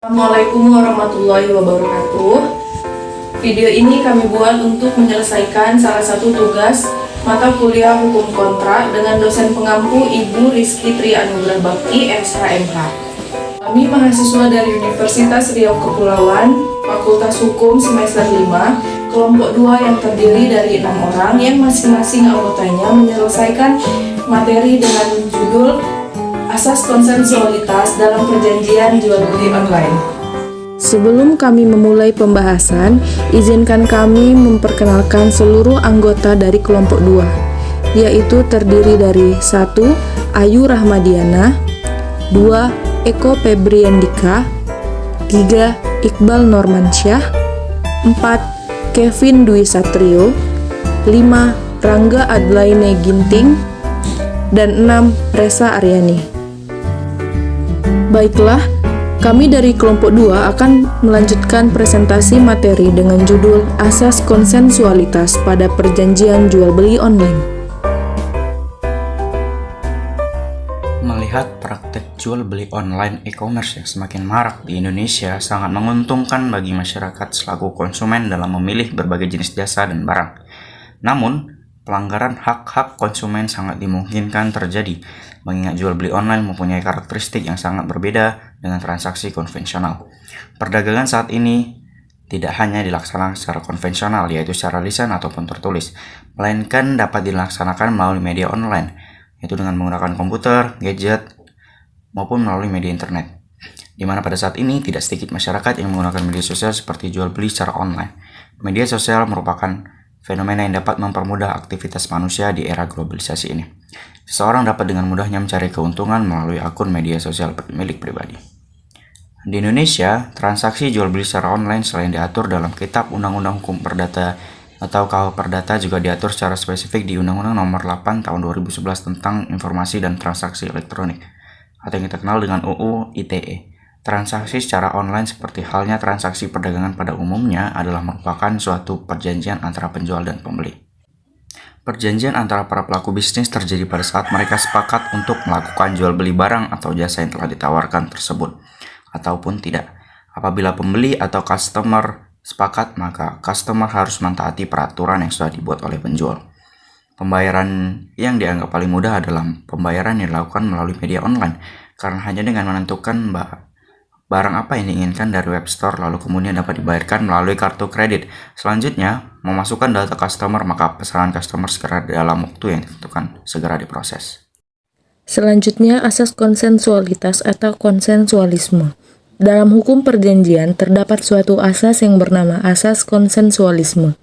Assalamualaikum warahmatullahi wabarakatuh. Video ini kami buat untuk menyelesaikan salah satu tugas mata kuliah hukum kontrak dengan dosen pengampu Ibu Rizky Tri Anugrah Bakti, SHMH. Kami mahasiswa dari Universitas Riau Kepulauan, Fakultas Hukum semester 5, kelompok 2 yang terdiri dari 6 orang yang masing-masing anggotanya menyelesaikan materi dengan judul Asas konsensualitas dalam perjanjian jual beli online. Sebelum kami memulai pembahasan, izinkan kami memperkenalkan seluruh anggota dari kelompok 2, yaitu terdiri dari 1. Ayu Rahmadiana, 2. Eko Febriandika, 3. Iqbal Normansyah, 4. Kevin Dwi Satrio, 5. Rangga Adlaine Ginting, dan 6. Resa Aryani. Baiklah, kami dari kelompok 2 akan melanjutkan presentasi materi dengan judul Asas Konsensualitas pada Perjanjian Jual Beli Online. Melihat praktek jual beli online e-commerce yang semakin marak di Indonesia sangat menguntungkan bagi masyarakat selaku konsumen dalam memilih berbagai jenis jasa dan barang. Namun, pelanggaran hak-hak konsumen sangat dimungkinkan terjadi, mengingat jual beli online mempunyai karakteristik yang sangat berbeda dengan transaksi konvensional. Perdagangan saat ini tidak hanya dilaksanakan secara konvensional, yaitu secara lisan ataupun tertulis, melainkan dapat dilaksanakan melalui media online, yaitu dengan menggunakan komputer, gadget, maupun melalui media internet. Di mana pada saat ini tidak sedikit masyarakat yang menggunakan media sosial seperti jual beli secara online. Media sosial merupakan fenomena yang dapat mempermudah aktivitas manusia di era globalisasi ini. Seseorang dapat dengan mudahnya mencari keuntungan melalui akun media sosial milik pribadi. Di Indonesia, transaksi jual beli secara online selain diatur dalam Kitab Undang-Undang Hukum Perdata atau KUH Perdata juga diatur secara spesifik di Undang-Undang Nomor 8 Tahun 2011 tentang Informasi dan Transaksi Elektronik atau yang kita kenal dengan UU ITE. Transaksi secara online seperti halnya transaksi perdagangan pada umumnya adalah merupakan suatu perjanjian antara penjual dan pembeli. Perjanjian antara para pelaku bisnis terjadi pada saat mereka sepakat untuk melakukan jual beli barang atau jasa yang telah ditawarkan tersebut, ataupun tidak. Apabila pembeli atau customer sepakat, maka customer harus mentaati peraturan yang sudah dibuat oleh penjual. Pembayaran yang dianggap paling mudah adalah pembayaran yang dilakukan melalui media online, karena hanya dengan menentukan barang apa yang diinginkan dari web store lalu kemudian dapat dibayarkan melalui kartu kredit. Selanjutnya, memasukkan data customer, maka pesanan customer segera dalam waktu yang ditentukan segera diproses. Selanjutnya, asas konsensualitas atau konsensualisme. Dalam hukum perjanjian terdapat suatu asas yang bernama asas konsensualisme.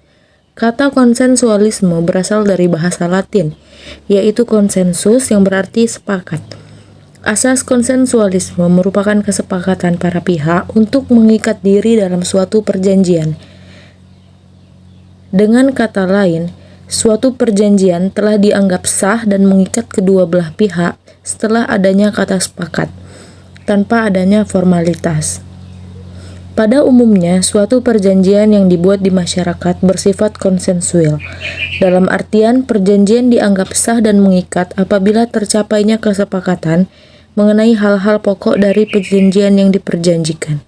Kata konsensualisme berasal dari bahasa Latin, yaitu konsensus yang berarti sepakat. Asas konsensualisme merupakan kesepakatan para pihak untuk mengikat diri dalam suatu perjanjian. Dengan kata lain, suatu perjanjian telah dianggap sah dan mengikat kedua belah pihak setelah adanya kata sepakat, tanpa adanya formalitas. Pada umumnya, suatu perjanjian yang dibuat di masyarakat bersifat konsensual. Dalam artian, perjanjian dianggap sah dan mengikat apabila tercapainya kesepakatan mengenai hal-hal pokok dari perjanjian yang diperjanjikan.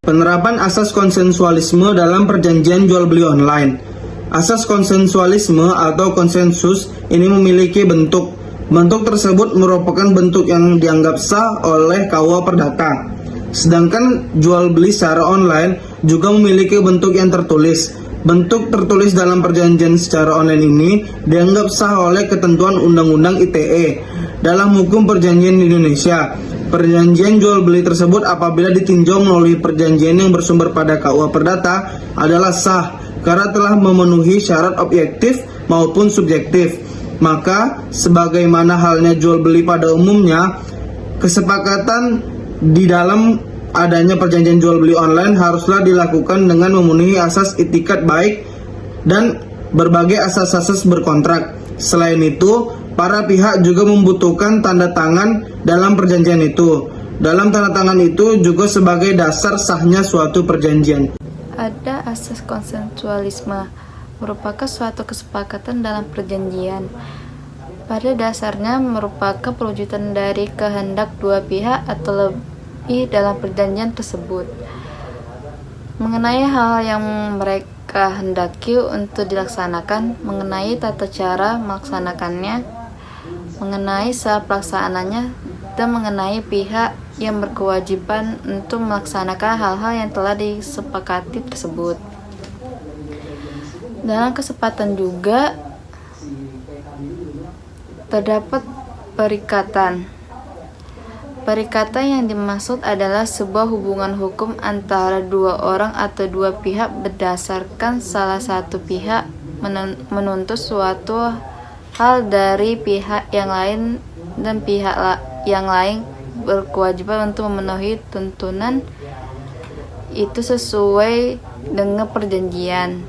Penerapan asas konsensualisme dalam perjanjian jual beli online. Asas konsensualisme atau konsensus ini memiliki bentuk. Bentuk tersebut merupakan bentuk yang dianggap sah oleh KUH Perdata. Sedangkan jual beli secara online juga memiliki bentuk yang tertulis. Bentuk tertulis dalam perjanjian secara online ini dianggap sah oleh ketentuan Undang-Undang ITE. Dalam hukum perjanjian di Indonesia, perjanjian jual beli tersebut apabila ditinjau melalui perjanjian yang bersumber pada KUH Perdata adalah sah karena telah memenuhi syarat objektif maupun subjektif. Maka, sebagaimana halnya jual beli pada umumnya, kesepakatan di dalam adanya perjanjian jual beli online haruslah dilakukan dengan memenuhi asas itikat baik dan berbagai asas-asas berkontrak. Selain itu, para pihak juga membutuhkan tanda tangan dalam perjanjian itu. Dalam tanda tangan itu juga sebagai dasar sahnya suatu perjanjian. Ada asas konsensualisme, merupakan suatu kesepakatan dalam perjanjian. Pada dasarnya merupakan perwujudan dari kehendak dua pihak atau dalam perjanjian tersebut. Mengenai hal yang mereka hendaki untuk dilaksanakan, mengenai tata cara melaksanakannya, mengenai saat pelaksanaannya, dan mengenai pihak yang berkewajiban untuk melaksanakan hal-hal yang telah disepakati tersebut. Dalam kesempatan juga terdapat perikatan. Perikatan yang dimaksud adalah sebuah hubungan hukum antara dua orang atau dua pihak berdasarkan salah satu pihak menuntut suatu hal dari pihak yang lain dan pihak yang lain berkewajiban untuk memenuhi tuntunan itu sesuai dengan perjanjian.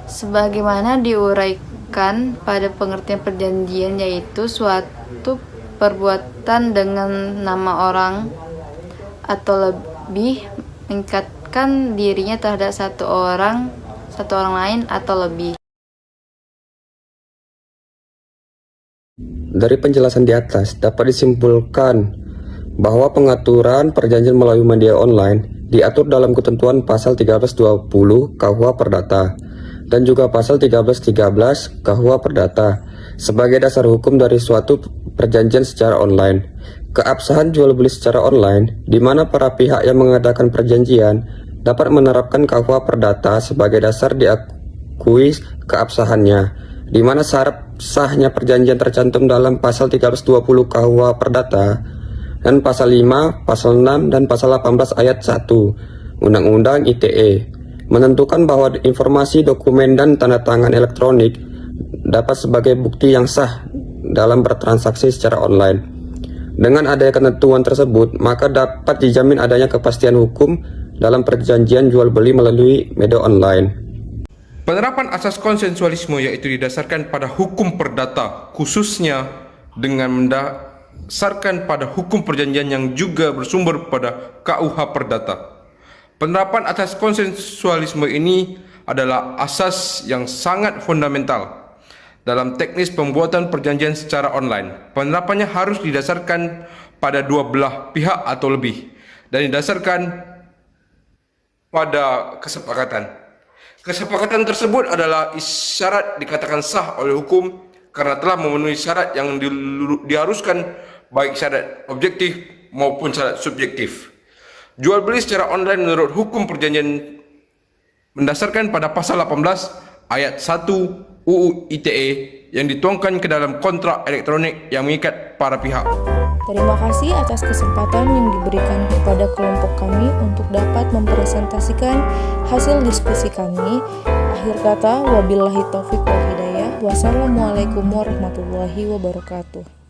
Sebagaimana diuraikan pada pengertian perjanjian, yaitu suatu perbuatan dengan nama orang atau lebih meningkatkan dirinya terhadap satu orang lain atau lebih. Dari penjelasan di atas dapat disimpulkan bahwa pengaturan perjanjian melalui media online diatur dalam ketentuan pasal 1320 KUH Perdata dan juga pasal 1313 KUH Perdata sebagai dasar hukum dari suatu perjanjian secara online. Keabsahan jual beli secara online, di mana para pihak yang mengadakan perjanjian dapat menerapkan KUH Perdata sebagai dasar diakui keabsahannya, di mana syarat sahnya perjanjian tercantum dalam pasal 320 KUH Perdata dan pasal 5, pasal 6, dan pasal 18 ayat 1 Undang-Undang ITE menentukan bahwa informasi, dokumen, dan tanda tangan elektronik dapat sebagai bukti yang sah dalam bertransaksi secara online. Dengan adanya ketentuan tersebut, maka dapat dijamin adanya kepastian hukum dalam perjanjian jual beli melalui media online. Penerapan asas konsensualisme yaitu didasarkan pada hukum perdata, khususnya dengan mendasarkan pada hukum perjanjian yang juga bersumber pada KUH Perdata. Penerapan asas konsensualisme ini adalah asas yang sangat fundamental dalam teknis pembuatan perjanjian secara online. Penerapannya harus didasarkan pada dua belah pihak atau lebih dan didasarkan pada kesepakatan. Kesepakatan tersebut adalah isyarat dikatakan sah oleh hukum karena telah memenuhi syarat yang diharuskan, baik syarat objektif maupun syarat subjektif. Jual beli secara online menurut hukum perjanjian mendasarkan pada pasal 18 ayat 1 UU ITE yang dituangkan ke dalam kontrak elektronik yang mengikat para pihak. Terima kasih atas kesempatan yang diberikan kepada kelompok kami untuk dapat mempresentasikan hasil diskusi kami. Akhir kata, wabillahi taufik wal hidayah. Wassalamualaikum warahmatullahi wabarakatuh.